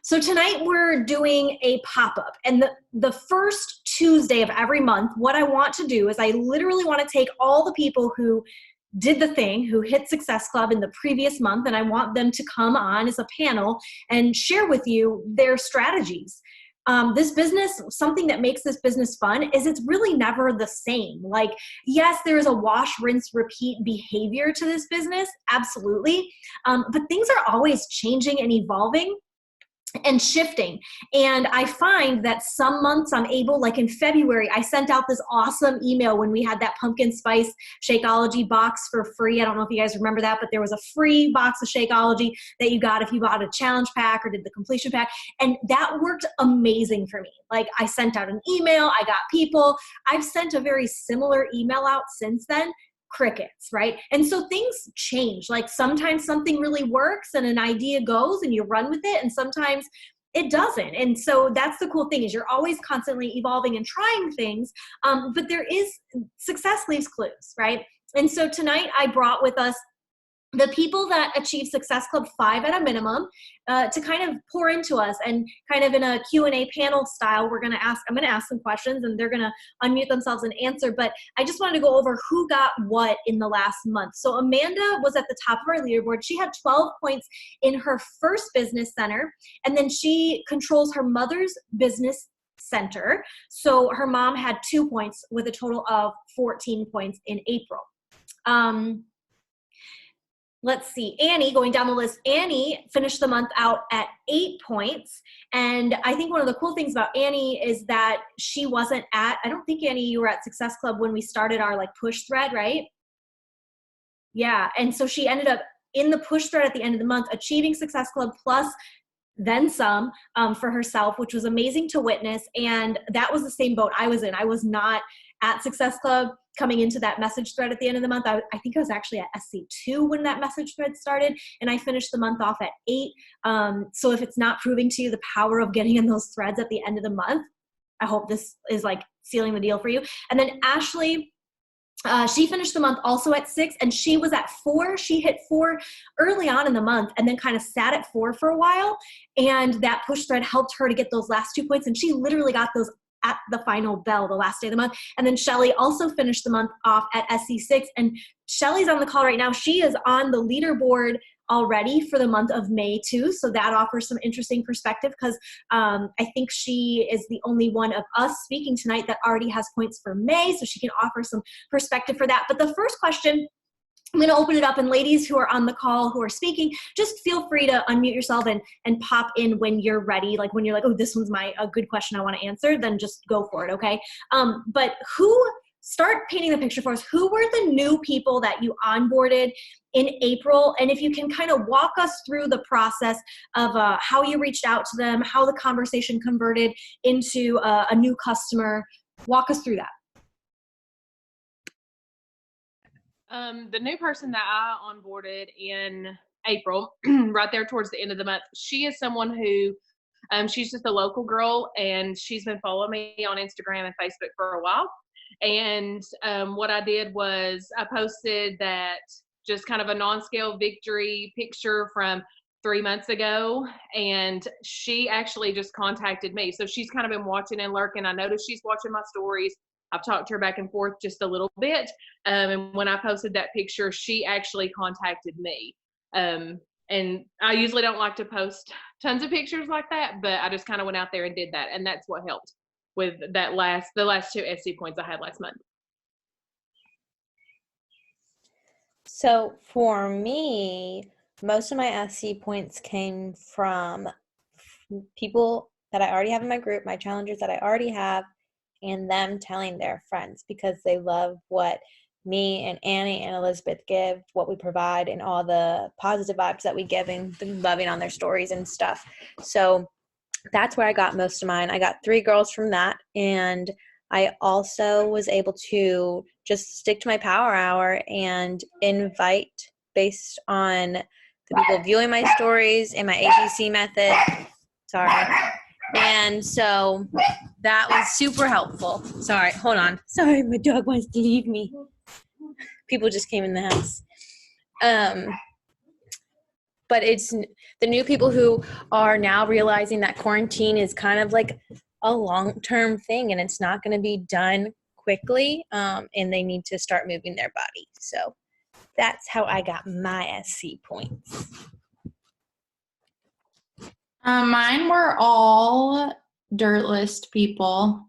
So tonight we're doing a pop-up, and the first Tuesday of every month, what I want to do is I literally want to take all the people who did the thing, who hit Success Club in the previous month, and I want them to come on as a panel and share with you their strategies. This business, something that makes this business fun is it's really never the same. Like, yes, there is a wash, rinse, repeat behavior to this business, absolutely. But things are always changing and evolving and shifting. And I find that some months I'm able, like in February, I sent out this awesome email when we had that pumpkin spice Shakeology box for free. I don't know if you guys remember that, but there was a free box of Shakeology that you got if you bought a challenge pack or did the completion pack. And that worked amazing for me. Like, I sent out an email, I got people. I've sent a very similar email out since then. Crickets, right? And so things change. Like, sometimes something really works and an idea goes and you run with it, and sometimes it doesn't. And so that's the cool thing, is you're always constantly evolving and trying things, but there is, success leaves clues, right? And so tonight I brought with us the people that achieve Success Club 5 at a minimum, to kind of pour into us, and kind of in a Q&A panel style, I'm going to ask some questions and they're going to unmute themselves and answer. But I just wanted to go over who got what in the last month. So Amanda was at the top of our leaderboard. She had 12 points in her first business center, and then she controls her mother's business center. So her mom had 2 points with a total of 14 points in April. Let's see, Annie, going down the list, Annie finished the month out at 8 points. And I think one of the cool things about Annie is that she wasn't I don't think, Annie, you were at Success Club when we started our push thread, right? Yeah, and so she ended up in the push thread at the end of the month, achieving Success Club plus then some for herself, which was amazing to witness. And that was the same boat I was in. I was not at Success Club coming into that message thread at the end of the month. I think I was actually at SC2 when that message thread started, and I finished the month off at 8. So if it's not proving to you the power of getting in those threads at the end of the month, I hope this is sealing the deal for you. And then Ashley, she finished the month also at 6, and she was at 4. She hit 4 early on in the month and then kind of sat at 4 for a while. And that push thread helped her to get those last 2 points. And she literally got those at the final bell, the last day of the month. And then Shelly also finished the month off at SC6. And Shelly's on the call right now. She is on the leaderboard already for the month of May too. So that offers some interesting perspective, because I think she is the only one of us speaking tonight that already has points for May. So she can offer some perspective for that. But the first question, I'm going to open it up, and ladies who are on the call who are speaking, just feel free to unmute yourself and pop in when you're ready. Like when you're like, oh, this one's a good question I want to answer, then just go for it. Okay. But start painting the picture for us. Who were the new people that you onboarded in April? And if you can kind of walk us through the process of how you reached out to them, how the conversation converted into a new customer, walk us through that. The new person that I onboarded in April, right there towards the end of the month, she is someone who, she's just a local girl, and she's been following me on Instagram and Facebook for a while. And what I did was I posted that just kind of a non-scale victory picture from 3 months ago, and she actually just contacted me. So she's kind of been watching and lurking. I noticed she's watching my stories. I've talked to her back and forth just a little bit. And when I posted that picture, she actually contacted me. And I usually don't like to post tons of pictures like that, but I just kind of went out there and did that. And that's what helped with the last 2 SC points I had last month. So for me, most of my SC points came from people that I already have in my group, my challengers that I already have, and them telling their friends, because they love what me and Annie and Elizabeth give, what we provide, and all the positive vibes that we give, and loving on their stories and stuff. So that's where I got most of mine. I got 3 girls from that, and I also was able to just stick to my power hour and invite based on the people viewing my stories and my ABC method. Sorry. And so that was super helpful. Sorry, hold on. Sorry, my dog wants to leave me. People just came in the house. But there's the new people who are now realizing that quarantine is kind of like a long-term thing and it's not going to be done quickly, and they need to start moving their body. So that's how I got my SC points. Mine were all dirt list people.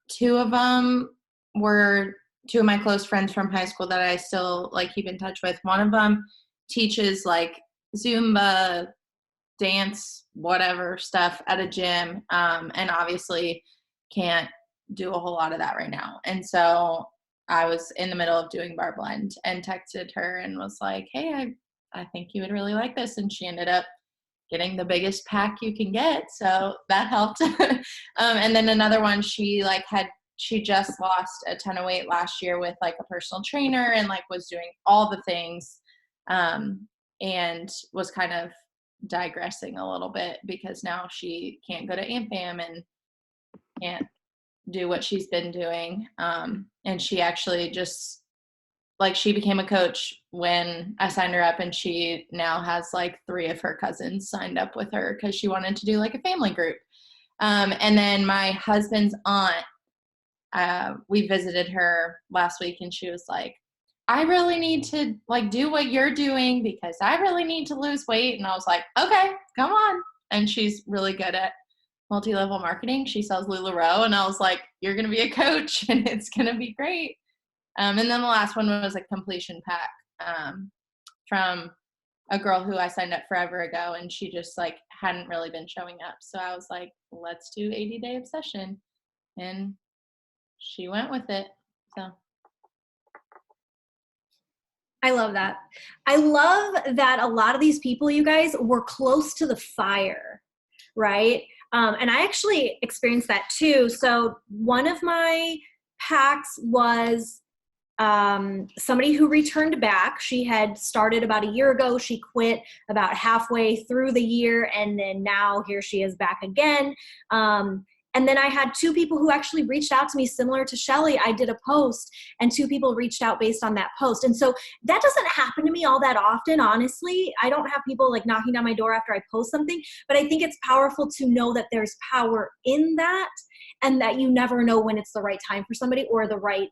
Two of them were two of my close friends from high school that I still like keep in touch with. One of them teaches like Zumba, dance, whatever stuff at a gym, and obviously can't do a whole lot of that right now. And so I was in the middle of doing Bar Blend and texted her and was like, hey, I think you would really like this. And she ended up getting the biggest pack you can get. So that helped. And then another one, she just lost a ton of weight last year with like a personal trainer and like was doing all the things, and was kind of digressing a little bit because now she can't go to AmFam and can't do what she's been doing. And she actually just like, she became a coach when I signed her up, and she now has like 3 of her cousins signed up with her because she wanted to do like a family group. And then my husband's aunt, we visited her last week, and she was like, I really need to like do what you're doing because I really need to lose weight. And I was like, okay, come on. And she's really good at multi-level marketing. She sells LuLaRoe. And I was like, you're going to be a coach and it's going to be great. And then the last one was a completion pack, from a girl who I signed up forever ago, and she just like hadn't really been showing up. So I was like, let's do 80-day obsession. And she went with it. So I love that. I love that a lot of these people, you guys, were close to the fire, right? And I actually experienced that too. So one of my packs was somebody who returned back. She had started about a year ago. She quit about halfway through the year, and then now here she is back again. And then I had 2 people who actually reached out to me similar to Shelly. I did a post and 2 people reached out based on that post. And so that doesn't happen to me all that often, honestly. I don't have people like knocking down my door after I post something, but I think it's powerful to know that there's power in that, and that you never know when it's the right time for somebody or the right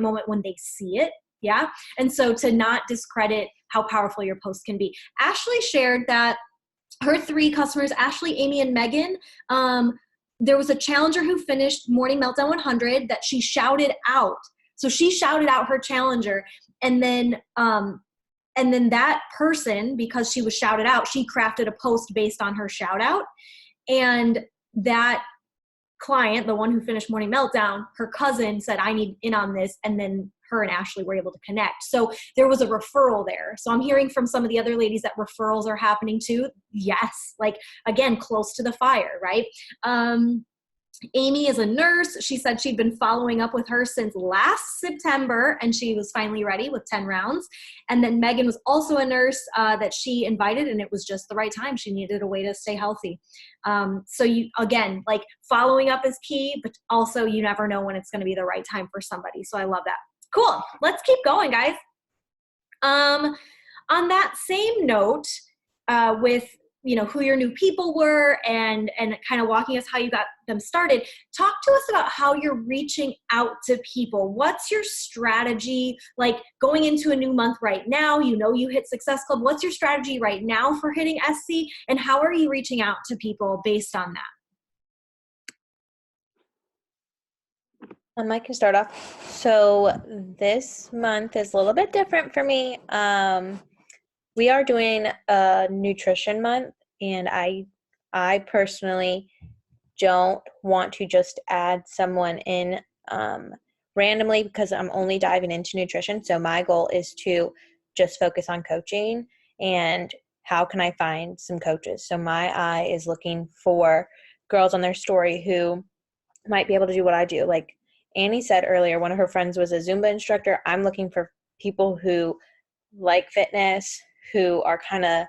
moment when they see it. Yeah. And so to not discredit how powerful your post can be. Ashley shared that her 3 customers, Ashley, Amy, and Megan, there was a challenger who finished Morning Meltdown 100 that she shouted out. So she shouted out her challenger, and then that person, because she was shouted out, she crafted a post based on her shout out. And that client, the one who finished Morning Meltdown, her cousin said, I need in on this. And then her and Ashley were able to connect. So there was a referral there. So I'm hearing from some of the other ladies that referrals are happening too. Yes. Like, again, close to the fire, right? Amy is a nurse. She said she'd been following up with her since last September, and she was finally ready with 10 rounds. And then Megan was also a nurse that she invited, and it was just the right time. She needed a way to stay healthy. So you, again, like, following up is key, but also you never know when it's going to be the right time for somebody. So I love that. Cool. Let's keep going, guys. On that same note, with who your new people were and kind of walking us how you got them started, talk to us about how you're reaching out to people. What's your strategy, like going into a new month right now? You hit Success Club. What's your strategy right now for hitting SC, and how are you reaching out to people based on that? I can start off. So this month is a little bit different for me. We are doing a nutrition month, and I personally don't want to just add someone in randomly because I'm only diving into nutrition. So my goal is to just focus on coaching and how can I find some coaches. So my eye is looking for girls on their story who might be able to do what I do. Like Annie said earlier, one of her friends was a Zumba instructor. I'm looking for people who like fitness, who are kind of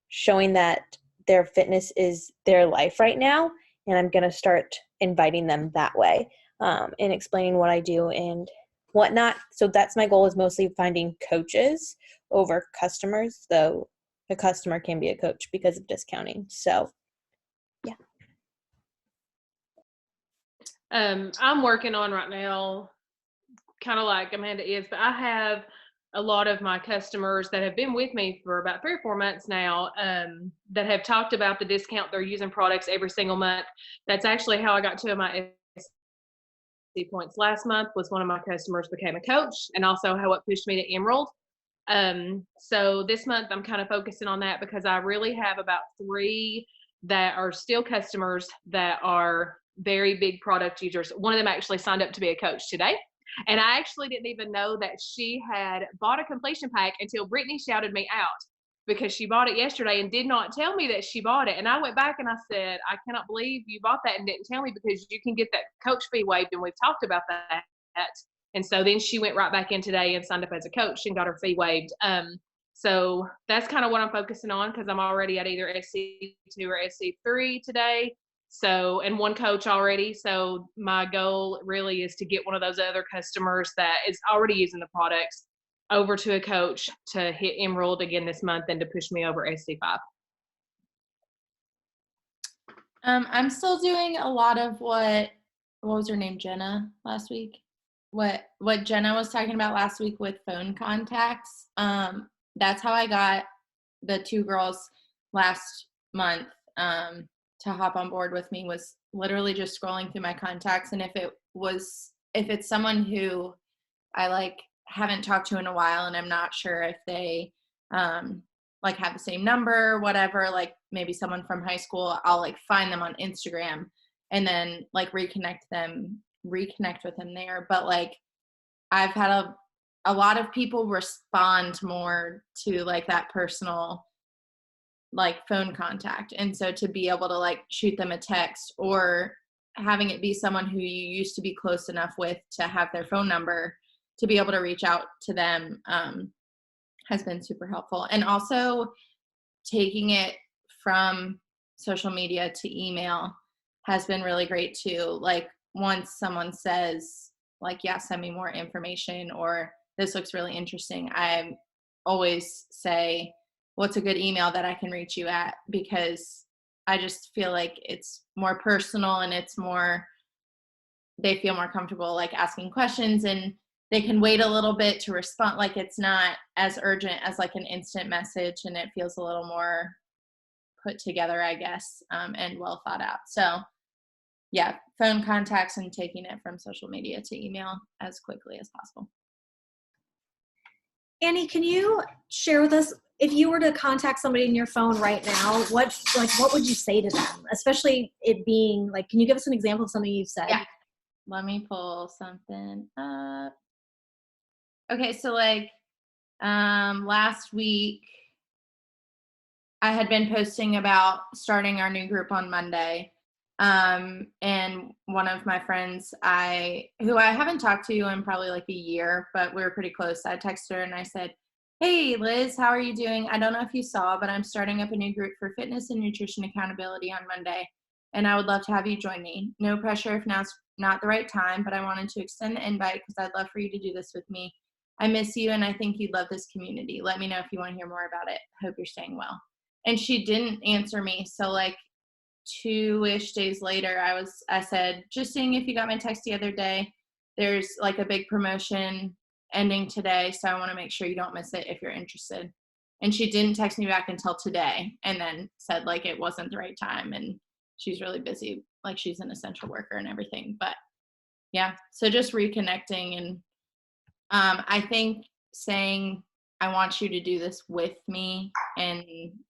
showing that their fitness is their life right now. And I'm going to start inviting them that way, and explaining what I do and whatnot. So that's my goal, is mostly finding coaches over customers, though a customer can be a coach because of discounting. So I'm working on right now, kind of like Amanda is, but I have a lot of my customers that have been with me for about 3 or 4 months now, that have talked about the discount they're using products every single month. That's actually how I got 2 of my SC points last month. Was one of my customers became a coach, and also how it pushed me to Emerald. So this month I'm kind of focusing on that because I really have about 3 that are still customers that are very big product users. One of them actually signed up to be a coach today. And I actually didn't even know that she had bought a completion pack until Brittany shouted me out, because she bought it yesterday and did not tell me that she bought it. And I went back and I said, I cannot believe you bought that and didn't tell me, because you can get that coach fee waived, and we've talked about that. And so then she went right back in today and signed up as a coach and got her fee waived. So that's kind of what I'm focusing on, because I'm already at either SC2 or SC3 today. So, and 1 coach already. So my goal really is to get one of those other customers that is already using the products over to a coach to hit Emerald again this month and to push me over SC5. I'm still doing a lot of what was her name, Jenna, last week? What Jenna was talking about last week with phone contacts. That's how I got the 2 girls last month to hop on board with me, was literally just scrolling through my contacts. And if it's someone who I like haven't talked to in a while and I'm not sure if they like have the same number, whatever, like maybe someone from high school, I'll like find them on Instagram and then like reconnect with them there. But like I've had a lot of people respond more to like that personal like phone contact. And so to be able to like shoot them a text, or having it be someone who you used to be close enough with to have their phone number to be able to reach out to them has been super helpful. And also taking it from social media to email has been really great too. Like once someone says like, yeah, send me more information, or this looks really interesting, I always say, what's a good email that I can reach you at? Because I just feel like it's more personal and it's more, they feel more comfortable like asking questions, and they can wait a little bit to respond. Like it's not as urgent as like an instant message, and it feels a little more put together, I guess, and well thought out. So yeah, phone contacts and taking it from social media to email as quickly as possible. Annie, can you share with us, if you were to contact somebody in your phone right now, what would you say to them? Especially it being like, can you give us an example of something you've said? Yeah. Let me pull something up. Okay, so like last week, I had been posting about starting our new group on Monday. And one of my friends, who I haven't talked to in probably like a year, but we were pretty close, I texted her and I said, hey Liz, how are you doing? I don't know if you saw, but I'm starting up a new group for fitness and nutrition accountability on Monday, and I would love to have you join me. No pressure if now's not the right time, but I wanted to extend the invite because I'd love for you to do this with me. I miss you and I think you'd love this community. Let me know if you want to hear more about it. Hope you're staying well. And she didn't answer me. So like 2-ish days later, I said, just seeing if you got my text the other day. There's like a big promotion ending today, so I want to make sure you don't miss it if you're interested. And she didn't text me back until today, and then said like it wasn't the right time and she's really busy, like she's an essential worker and everything. But yeah, so just reconnecting. And I think saying I want you to do this with me, and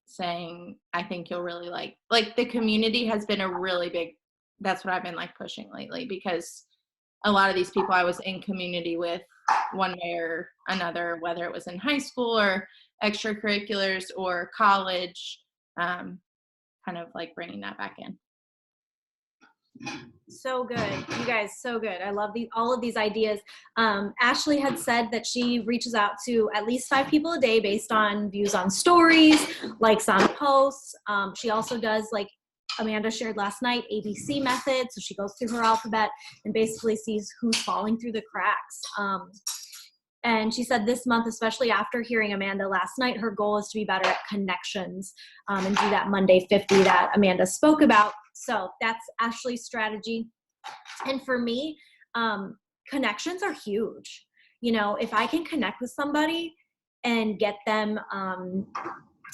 saying I think you'll really like the community has been a really big, that's what I've been like pushing lately, because a lot of these people I was in community with one way or another, whether it was in high school or extracurriculars or college, kind of like bringing that back in. So good. You guys, so good. I love all of these ideas. Ashley had said that she reaches out to at least 5 people a day based on views on stories, likes on posts. She also does, like Amanda shared last night, ABC method. So she goes through her alphabet and basically sees who's falling through the cracks. And she said this month, especially after hearing Amanda last night, her goal is to be better at connections and do that Monday 50 that Amanda spoke about. So that's Ashley's strategy. And for me, connections are huge. You know, if I can connect with somebody and get them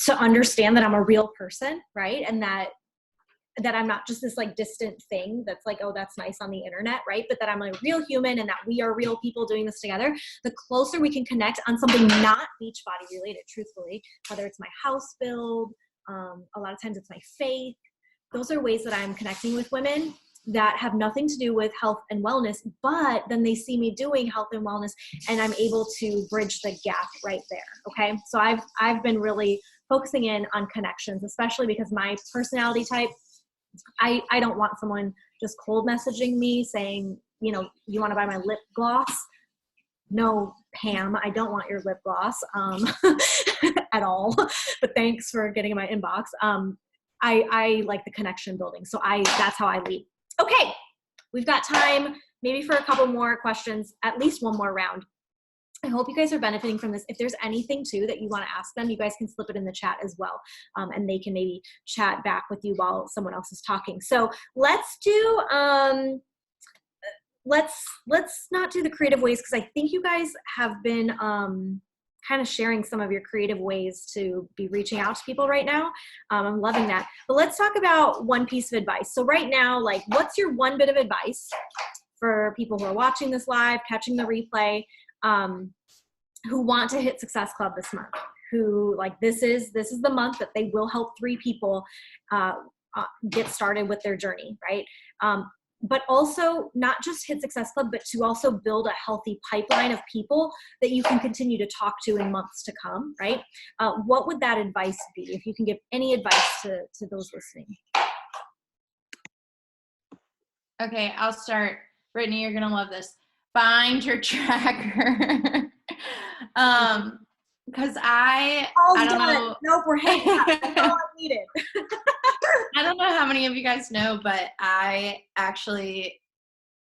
to understand that I'm a real person, right? And that I'm not just this like distant thing that's like, oh, that's nice on the internet, right? But that I'm a real human and that we are real people doing this together. The closer we can connect on something not Beachbody related, truthfully, whether it's my house build, a lot of times it's my faith. Those are ways that I'm connecting with women that have nothing to do with health and wellness, but then they see me doing health and wellness and I'm able to bridge the gap right there. Okay. So I've been really focusing in on connections, especially because my personality type, I don't want someone just cold messaging me saying, you know, you want to buy my lip gloss? No, Pam, I don't want your lip gloss at all, but thanks for getting in my inbox. I like the connection building. So that's how I lead. Okay, we've got time maybe for a couple more questions, at least one more round. I hope you guys are benefiting from this. If there's anything too that you want to ask them, you guys can slip it in the chat as well. And they can maybe chat back with you while someone else is talking. So let's do, let's not do the creative ways, because I think you guys have been kind of sharing some of your creative ways to be reaching out to people right now. I'm loving that. But let's talk about one piece of advice. So right now, like, what's your one bit of advice for people who are watching this live, catching the replay, who want to hit Success Club this month, who like, this is the month that they will help 3 people get started with their journey, right? But also not just hit Success Club, but to also build a healthy pipeline of people that you can continue to talk to in months to come, right? What would that advice be, if you can give any advice to those listening? Okay, I'll start. Brittany, you're gonna love this. Find your tracker. Because I don't know. Nope, we're hanging up. That's all I needed. I don't know how many of you guys know, but I actually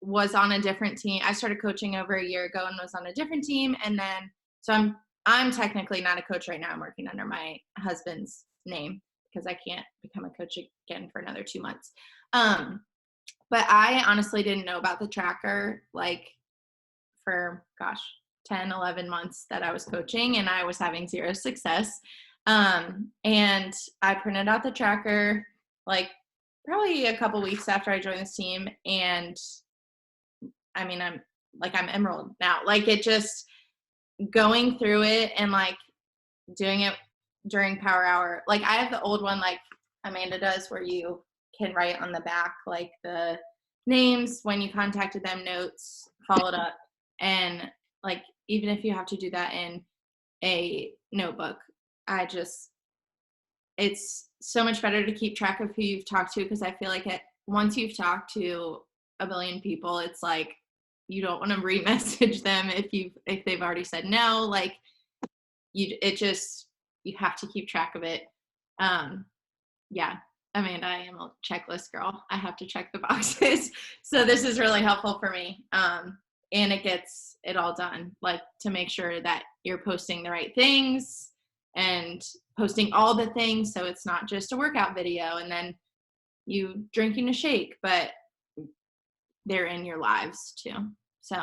was on a different team. I started coaching over a year ago and was on a different team. And then, so I'm technically not a coach right now. I'm working under my husband's name because I can't become a coach again for another 2 months. But I honestly didn't know about the tracker, like, for 10, 11 months that I was coaching, and I was having 0 success. And I printed out the tracker, like, probably a couple weeks after I joined this team. And I mean, I'm emerald now. Like, it just, going through it and like doing it during Power Hour. Like, I have the old one like Amanda does, where you can write on the back like the names, when you contacted them, notes, followed up. And like, even if you have to do that in a notebook, it's so much better to keep track of who you've talked to, because I feel like once you've talked to a billion people, it's like, you don't want to re-message them if they've already said no. Like, you have to keep track of it. Yeah. I mean, I am a checklist girl. I have to check the boxes. So this is really helpful for me. And it gets it all done, like, to make sure that you're posting the right things and posting all the things. So it's not just a workout video and then you drinking a shake, but they're in your lives too. So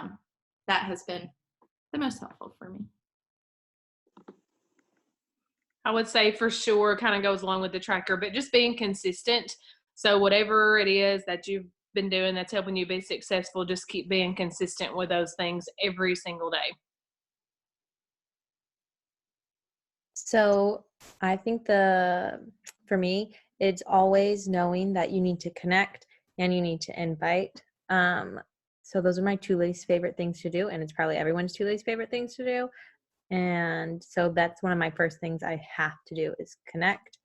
that has been the most helpful for me. I would say for sure kind of goes along with the tracker, but just being consistent. So whatever it is that you've been doing that's helping you be successful, just keep being consistent with those things every single day. So I think for me, it's always knowing that you need to connect and you need to invite. So those are my 2 least favorite things to do. And it's probably everyone's 2 least favorite things to do. And so that's one of my first things I have to do is connect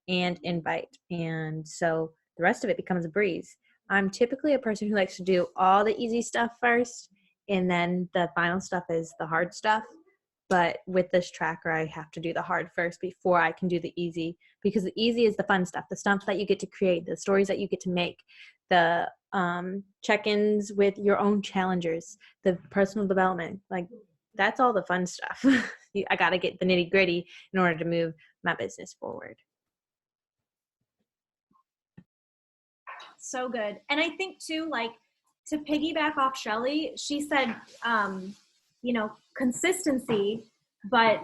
and invite. And so the rest of it becomes a breeze. I'm typically a person who likes to do all the easy stuff first, and then the final stuff is the hard stuff. But with this tracker, I have to do the hard first before I can do the easy, because the easy is the fun stuff, the stuff that you get to create, the stories that you get to make, the check-ins with your own challengers, the personal development. Like, that's all the fun stuff. I got to get the nitty gritty in order to move my business forward. So good. And I think too, like, to piggyback off Shelly, she said, consistency, but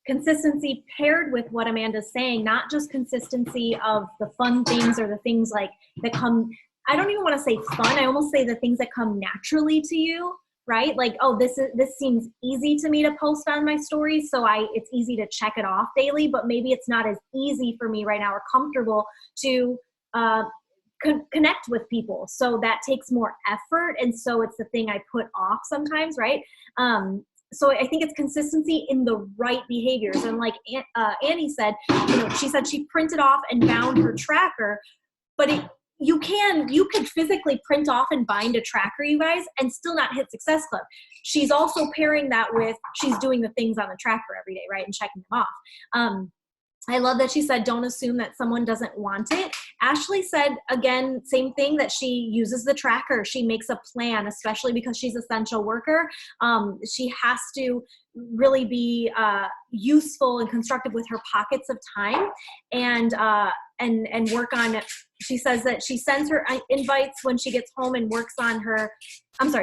consistency paired with what Amanda's saying, not just consistency of the fun things or the things like that come, I don't even want to say fun. I almost say the things that come naturally to you, right? Like, oh, this seems easy to me to post on my stories. So it's easy to check it off daily, but maybe it's not as easy for me right now or comfortable to, connect with people. So that takes more effort. And so it's the thing I put off sometimes, right? So I think it's consistency in the right behaviors. And like Annie said, she said she printed off and bound her tracker, but you could physically print off and bind a tracker, you guys, and still not hit Success Club. She's also pairing that with, she's doing the things on the tracker every day, right? And checking them off. I love that she said, don't assume that someone doesn't want it. Ashley said, again, same thing, that she uses the tracker. She makes a plan, especially because she's an essential worker. She has to really be useful and constructive with her pockets of time and work on it. She says that she sends her invites when she gets home and works on her,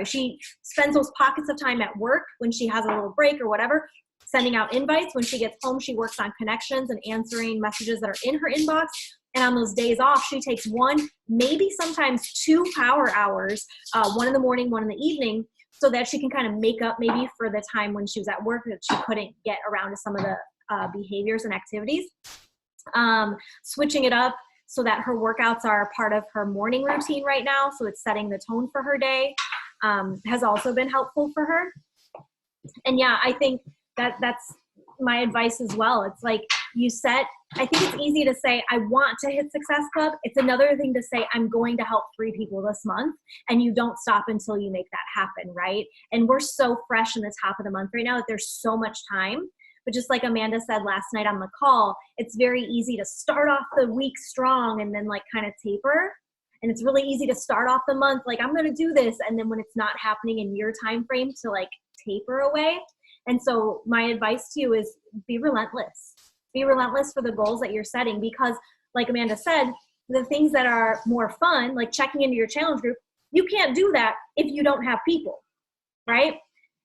she spends those pockets of time at work when she has a little break or whatever, sending out invites. When she gets home, she works on connections and answering messages that are in her inbox. And on those days off, she takes one, maybe sometimes 2 power hours, one in the morning, one in the evening, so that she can kind of make up maybe for the time when she was at work that she couldn't get around to some of the behaviors and activities. Switching it up so that her workouts are a part of her morning routine right now. So it's setting the tone for her day, has also been helpful for her. And yeah, I think that's my advice as well. It's like I think it's easy to say, I want to hit Success Club. It's another thing to say, I'm going to help 3 people this month, and you don't stop until you make that happen, right? And we're so fresh in the top of the month right now that there's so much time. But just like Amanda said last night on the call, it's very easy to start off the week strong and then like kind of taper. And it's really easy to start off the month like, I'm going to do this. And then when it's not happening in your time frame, to like taper away. And so my advice to you is be relentless. Be relentless for the goals that you're setting, because like Amanda said, the things that are more fun, like checking into your challenge group, you can't do that if you don't have people, right?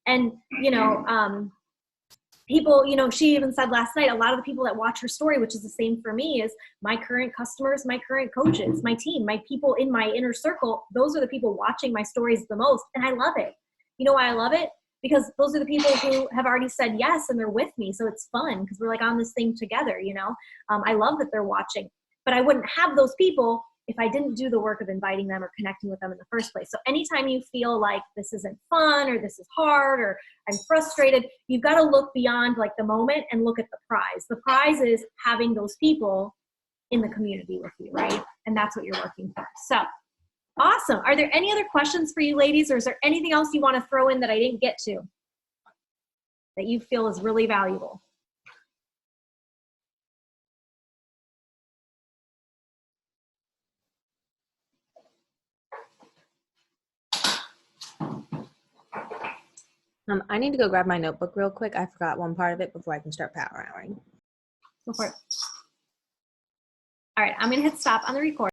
And, people, she even said last night, a lot of the people that watch her story, which is the same for me, is my current customers, my current coaches, my team, my people in my inner circle. Those are the people watching my stories the most. And I love it. You know why I love it? Because those are the people who have already said yes and they're with me. So it's fun because we're like on this thing together, I love that they're watching. But I wouldn't have those people if I didn't do the work of inviting them or connecting with them in the first place. So anytime you feel like this isn't fun or this is hard or I'm frustrated, you've got to look beyond like the moment and look at the prize. The prize is having those people in the community with you, right? And that's what you're working for. So awesome. Are there any other questions for you ladies, or is there anything else you want to throw in that I didn't get to that you feel is really valuable? I need to go grab my notebook real quick. I forgot one part of it before I can start power houring. Go for it. All right, I'm going to hit stop on the record.